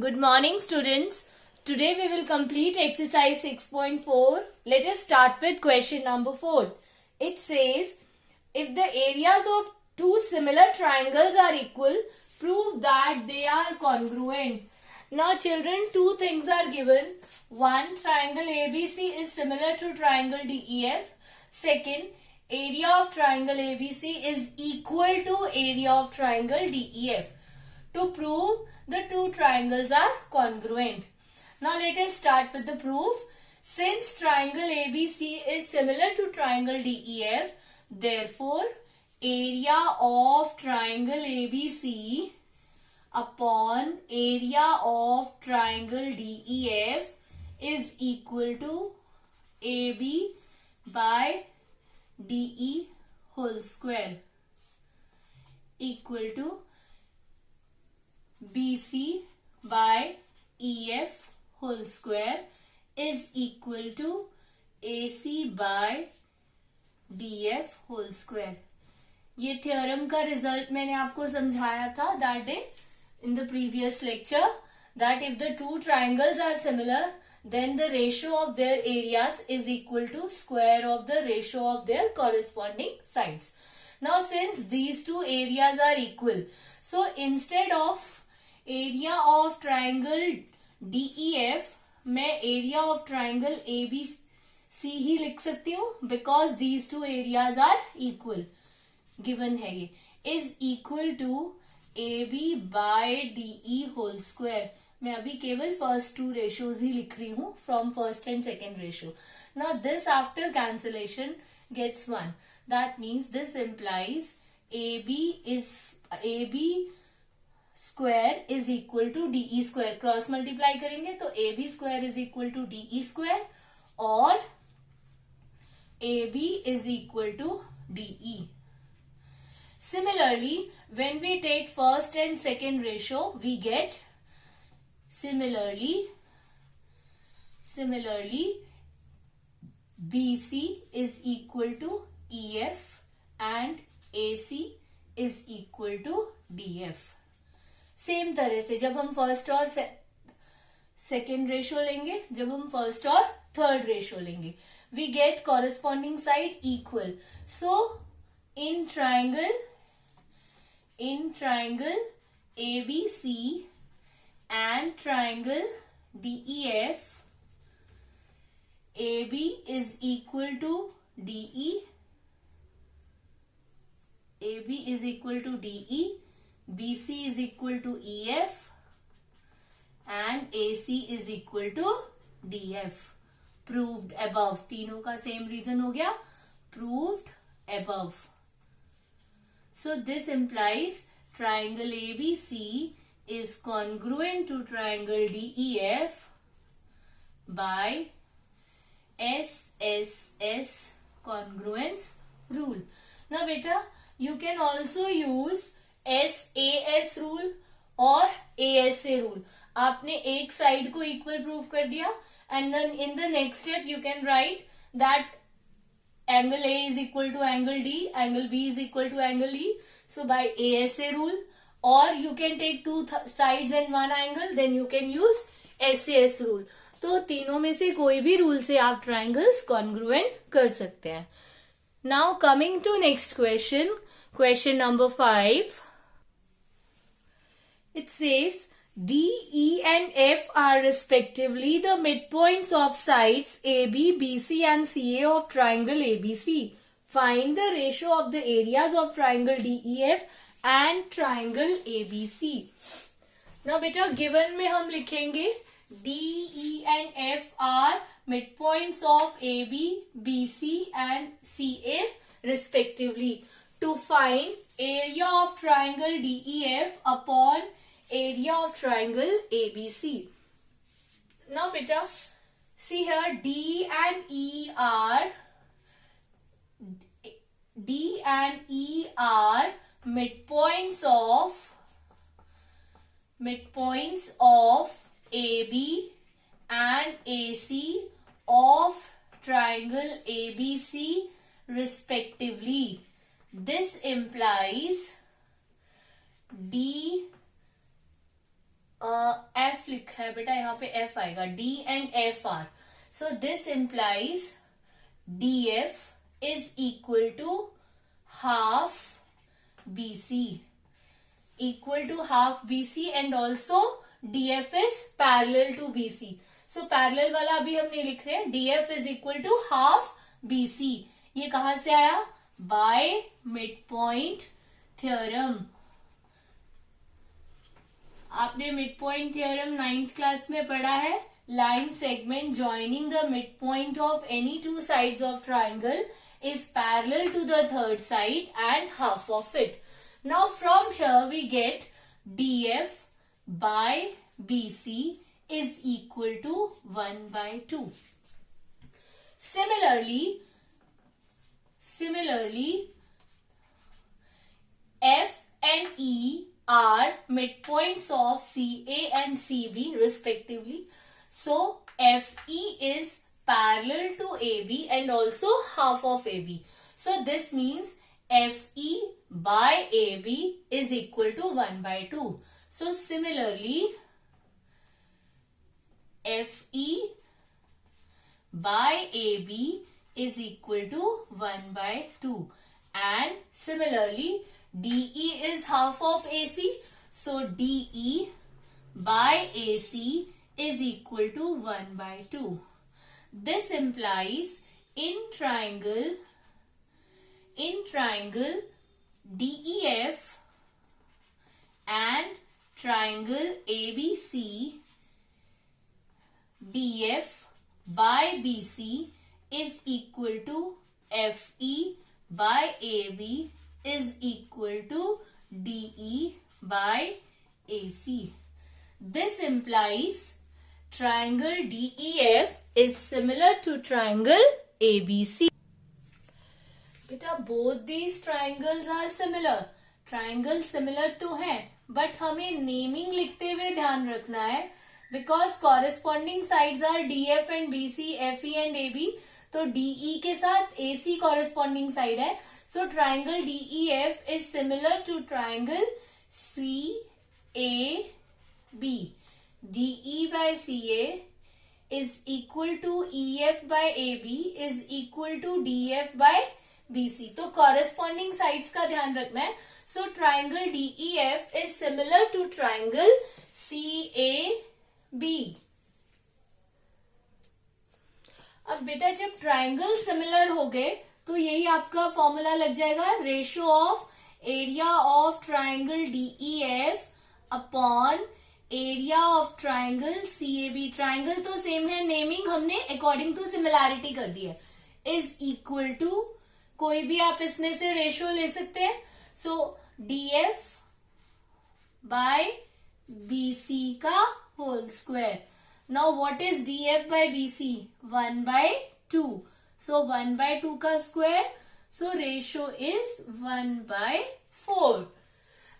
Good morning, students. Today we will complete exercise 6.4. Let us start with question number 4. It says, if the areas of two similar triangles are equal, prove that they are congruent. Now children, two things are given. One, triangle ABC is similar to triangle DEF. Second, area of triangle ABC is equal to area of triangle DEF. To prove, the two triangles are congruent. Now let us start with the proof. Since triangle ABC is similar to triangle DEF, therefore area of triangle ABC upon area of triangle DEF is equal to AB by DE whole square equal to BC by EF whole square is equal to AC by DF whole square. ये theorem का result मैंने आपको समझाया था that day in the previous lecture, that if the two triangles are similar, then the ratio of their areas is equal to square of the ratio of their corresponding sides. Now since these two areas are equal, so instead of area of triangle DEF मैं area of triangle ABC ही लिख सकती हूँ because these two areas are equal. Given है ये is equal to AB by DE whole square. मैं अभी केवल first two ratios ही लिख रही हूँ from first and second ratio. Now this after cancellation gets 1. That means this implies AB square is equal to DE square. Cross multiply करेंगे तो AB square is equal to DE square और AB is equal to DE. Similarly, when we take first and second ratio, we get similarly BC is equal to EF and AC is equal to DF. Same तरह से जब हम first और second ratio लेंगे, जब हम first और third ratio लेंगे, we get corresponding side equal. So in triangle ABC and triangle DEF, AB is equal to DE, AB is equal to DE, BC is equal to EF and AC is equal to DF. Proved above. तीनों का same reason हो गया. Proved above. So this implies triangle ABC is congruent to triangle DEF by SSS congruence rule. Now beta, you can also use SAS rule और ASA rule. आपने एक side को equal prove कर दिया and then in the next step you can write that angle A is equal to angle D, angle B is equal to angle E. So by ASA rule, or you can take two sides and one angle, then you can use SAS rule. तो तीनों में से कोई भी rule से आप triangles congruent कर सकते हैं. Now coming to next question, question number 5. It says D, E and F are respectively the midpoints of sides AB, BC and CA of triangle ABC. Find the ratio of the areas of triangle DEF and triangle ABC. Now beta, given में हम लिखेंगे D, E and F are midpoints of AB, BC and CA respectively. To find area of triangle DEF upon area of triangle ABC. Now beta, see here D and E are midpoints of AB and AC of triangle ABC respectively. This implies D F लिखा है बेटा, यहाँ पे F आएगा, D and F are, so this implies D F is equal to half BC, equal to half BC and also DF is parallel to BC. So parallel वाला अभी हम नहीं लिख रहे हैं, DF is equal to half BC. ये कहां से आया? By midpoint theorem. आपने midpoint theorem 9th क्लास में पढ़ा है. Line segment joining the midpoint of any two sides of triangle is parallel to the third side and half of it. Now from here we get DF by BC is equal to 1 by 2. Similarly, F and E are midpoints of CA and CB respectively. So FE is parallel to AB and also half of AB. So this means FE by AB is equal to 1 by 2. So similarly, FE by AB is equal to 1 by 2. And similarly, DE is half of AC. So DE by AC is equal to 1 by 2. This implies in triangle DEF and triangle ABC, DF by BC is equal to FE by AB is equal to DE by AC. This implies triangle DEF is similar to triangle ABC. बेटा both these triangles are similar. Triangle similar तो है, but हमें naming लिखते हुए ध्यान रखना है, because corresponding sides are DF and BC, FE and AB. तो DE के साथ AC corresponding side है. So triangle DEF is similar to triangle CAB. DE by CA is equal to EF by AB is equal to DF by BC. तो corresponding sides का ध्यान रखना है. So triangle DEF is similar to triangle CAB. अब बेटा जब triangle similar हो गए तो यही आपका फॉर्मूला लग जाएगा, ratio of area of triangle DEF upon area of triangle CAB. Triangle तो सेम है, नेमिंग हमने अकॉर्डिंग टू सिमिलैरिटी कर दी है, इज इक्वल टू कोई भी आप इसमें से रेशियो ले सकते हैं. सो DF बाय BC का whole square. Now what is DF by BC? 1 by 2. So 1 by 2 का square. So ratio is 1 by 4.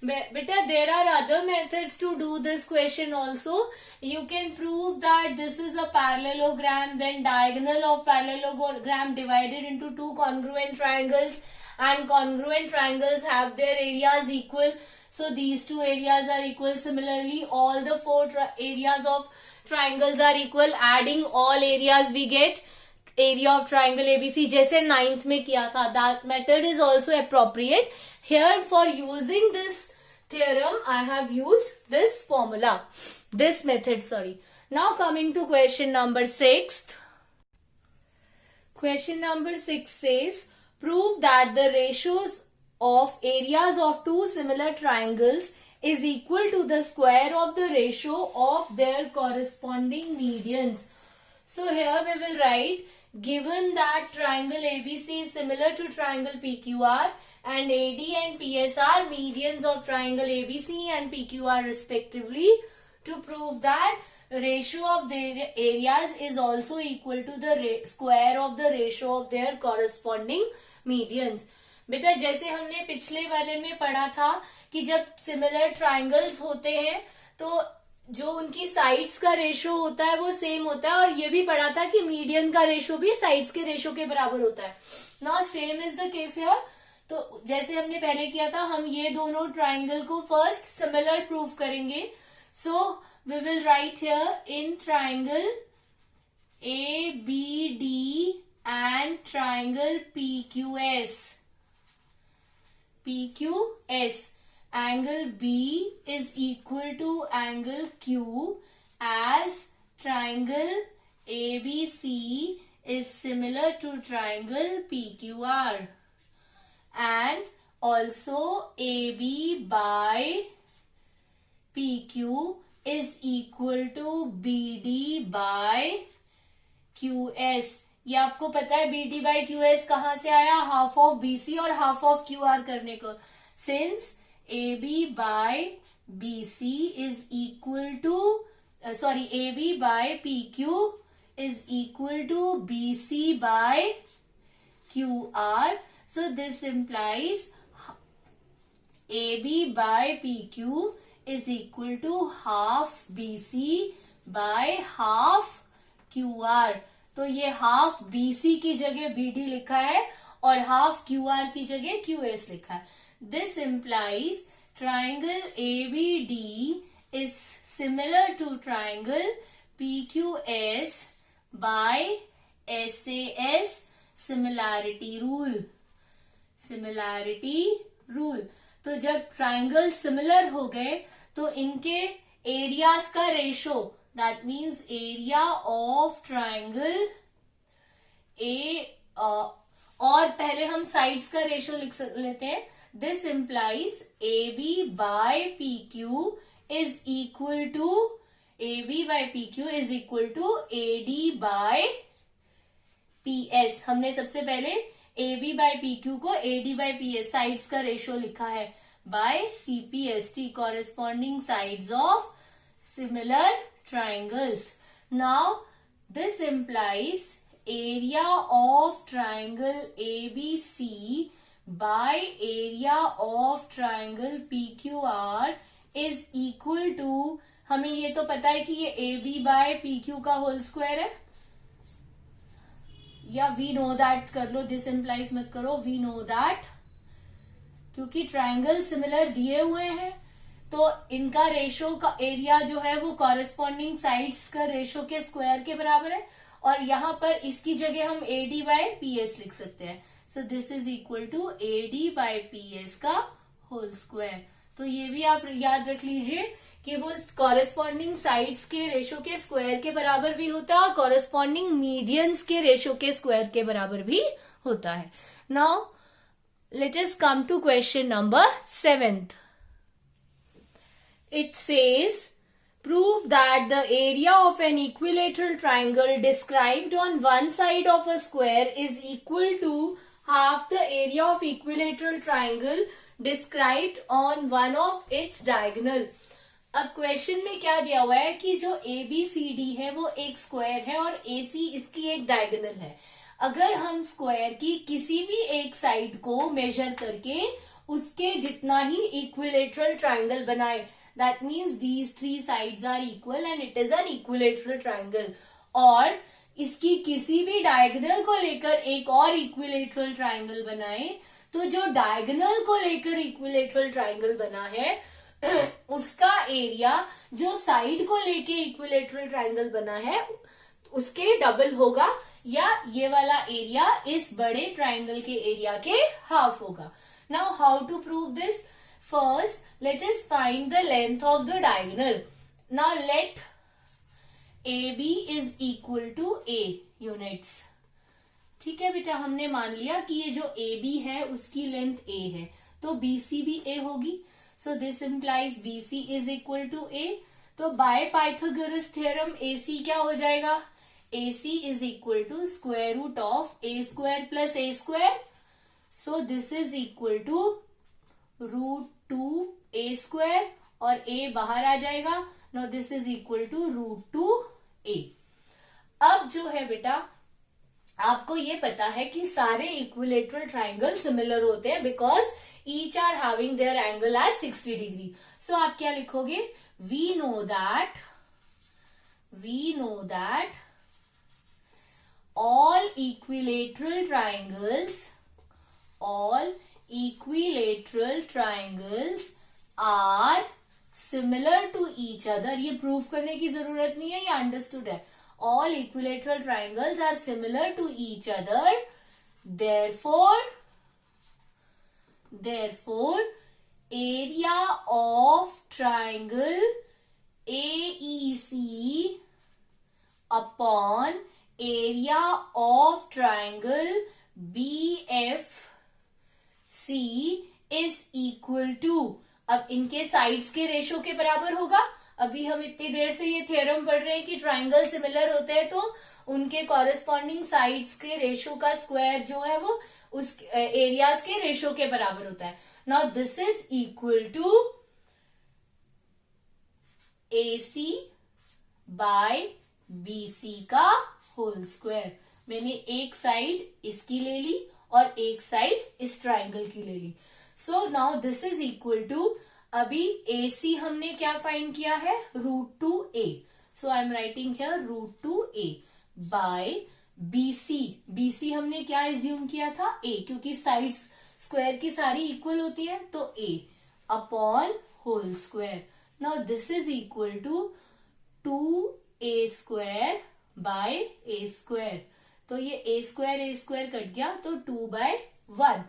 Beta, there are other methods to do this question also. You can prove that this is a parallelogram, then diagonal of parallelogram divided into two congruent triangles, and congruent triangles have their areas equal. So these two areas are equal. Similarly, all the four areas of triangles are equal. Adding all areas we get area of triangle ABC. जैसे 9th में किया था, that method is also appropriate. Here for using this theorem, I have used this formula, this method, sorry. Now coming to question number 6. Question number 6 says, prove that the ratios of areas of two similar triangles is equal to the square of the ratio of their corresponding medians. So here we will write, given that triangle ABC is similar to triangle PQR and AD and PS are medians of triangle ABC and PQR respectively, to prove that ratio of their areas is also equal to the square of the ratio of their corresponding medians. बेटा जैसे हमने पिछले वाले में पढ़ा था कि जब सिमिलर ट्राइंगल्स होते हैं तो जो उनकी साइड्स का रेशो होता है वो सेम होता है, और ये भी पढ़ा था कि मीडियन का रेशो भी साइड्स के रेशो के बराबर होता है. Now same is the case here. तो जैसे हमने पहले किया था, हम ये दोनों ट्राइंगल को फर्स्ट सिमिलर प्रूव करेंगे. So we will write here in triangle ABD and triangle PQS. PQS. Angle B is equal to angle Q, as triangle ABC is similar to triangle PQR, and also AB by PQ is equal to BD by QS. ये आपको पता है BD by QS कहाँ से आया? Half of BC और half of QR करने को. Since AB by BC is equal to AB by PQ is equal to BC by QR. So this implies AB by PQ is equal to half BC by half QR. तो ये half BC की जगह BD लिखा है और half QR की जगह QS लिखा है. This implies triangle ABD is similar to triangle PQS by SAS similarity rule. Similarity rule. तो जब ट्राइंगल सिमिलर हो गए तो इनके एरियाज का ratio, that means area of triangle और पहले हम साइड्स का रेशो लिख लेते हैं. This implies AB by PQ is equal to AD bye PS. हमने सबसे पहले AB बाय PQ को AD बाय PS साइड्स का रेशो लिखा है by CPST, corresponding sides of similar triangles. Now this implies area of triangle ABC by area of triangle PQR is equal to, हमें ये तो पता है कि ये AB बाय PQ का होल स्क्वायर है, या वी नो दैट कर लो, दिस इंप्लाइज मत करो, वी नो दैट, क्योंकि ट्राइंगल सिमिलर दिए हुए हैं तो इनका रेशो का एरिया जो है वो कॉरेस्पॉन्डिंग साइड्स का रेशो के स्क्वायर के बराबर है, और यहाँ पर इसकी जगह हम AD बाय PS लिख सकते हैं. So this is equal to AD bye PS का होल स्क्वायर. तो ये भी आप याद रख लीजिए कि वो कॉरेस्पॉन्डिंग साइड्स के रेशो के स्क्वायर के बराबर भी होता है और कॉरेस्पॉन्डिंग मीडियंस के रेशो के स्क्वायर के बराबर भी होता है. Now let us come to question number 7th. It says, prove that the area of an equilateral triangle described on one side of a square is equal to half the area of equilateral triangle described on one of its diagonal. अब question में क्या दिया हुआ है कि जो ABCD है वो एक स्क्वायर है और AC इसकी एक डायगोनल है. अगर हम स्क्वायर की किसी भी एक साइड को मेजर करके उसके जितना ही इक्विलेटरल ट्राइंगल बनाए, that means these 3 sides are equal and it is an equilateral triangle, और इसकी किसी भी डायगोनल को लेकर एक और इक्विलेटरल ट्राइंगल बनाए, तो जो डायगोनल को लेकर इक्विलेटरल ट्राइंगल बना है उसका एरिया जो साइड को लेके इक्विलेटरल ट्राइंगल बना है उसके डबल होगा, या ये वाला एरिया इस बड़े ट्राइंगल के एरिया के हाफ होगा. Now how to prove this? First let us find the length of the diagonal. Now let AB is equal to A units. ठीक है बेटा, हमने मान लिया कि ये जो AB है उसकी लेंथ A है, तो BC भी A होगी. So this implies BC is equal to A. तो by Pythagoras theorem AC क्या हो जाएगा? AC is equal to square root of A square plus A square. So this is equal to root 2 A square और A बाहर आ जाएगा. Now this is equal to root 2 A. अब जो है बेटा आपको ये पता है कि सारे इक्विलेटरल ट्राइंगल सिमिलर होते हैं because each are having their angle as 60 degree. So आप क्या लिखोगे? We know that all equilateral triangles are similar to each other, ये प्रूव करने की जरूरत नहीं है, ये अंडरस्टूड है. All equilateral triangles are similar to each other, therefore area of triangle AEC upon area of triangle BFC is equal to, अब इनके साइड्स के रेशो के बराबर होगा. अभी हम इतनी देर से ये थ्योरम पढ़ रहे हैं कि ट्राइंगल सिमिलर होते हैं तो उनके कॉरेस्पॉन्डिंग साइड्स के रेशो का स्क्वायर जो है वो उस एरियाज के रेशो के बराबर होता है. Now this is equal to AC by BC का होल स्क्वायर. मैंने एक साइड इसकी ले ली और एक साइड इस ट्राइंगल की ले ली. So now this is equal to, अभी AC हमने क्या फाइंड किया है, √2a. So I am writing here √2a by BC हमने क्या एज्यूम किया था, a, क्योंकि साइड्स स्क्वायर की सारी इक्वल होती है तो a upon whole square. Now this is equal to 2a square by a square. तो ये a स्क्वायर कट गया तो 2/1.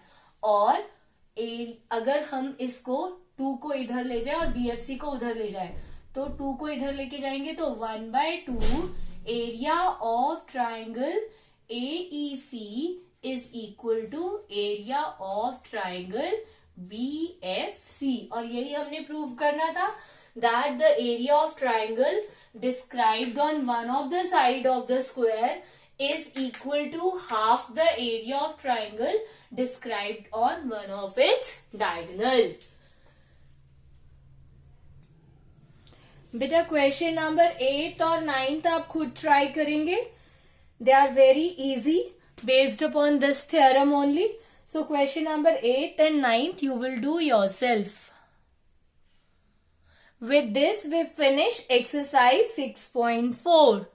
और अगर हम इसको 2 को इधर ले जाए और BFC को उधर ले जाए तो 2 को इधर लेके जाएंगे तो 1/2 area of triangle AEC is equal to area of triangle BFC. और यही हमने प्रूव करना था, that the area of triangle described on one of the side of the square is equal to half the area of triangle described on one of its diagonal. बेटा question number 8 और 9 आप खुद try करेंगे. They are very easy based upon this theorem only. So question number 8 and 9 you will do yourself. With this we finish exercise 6.4.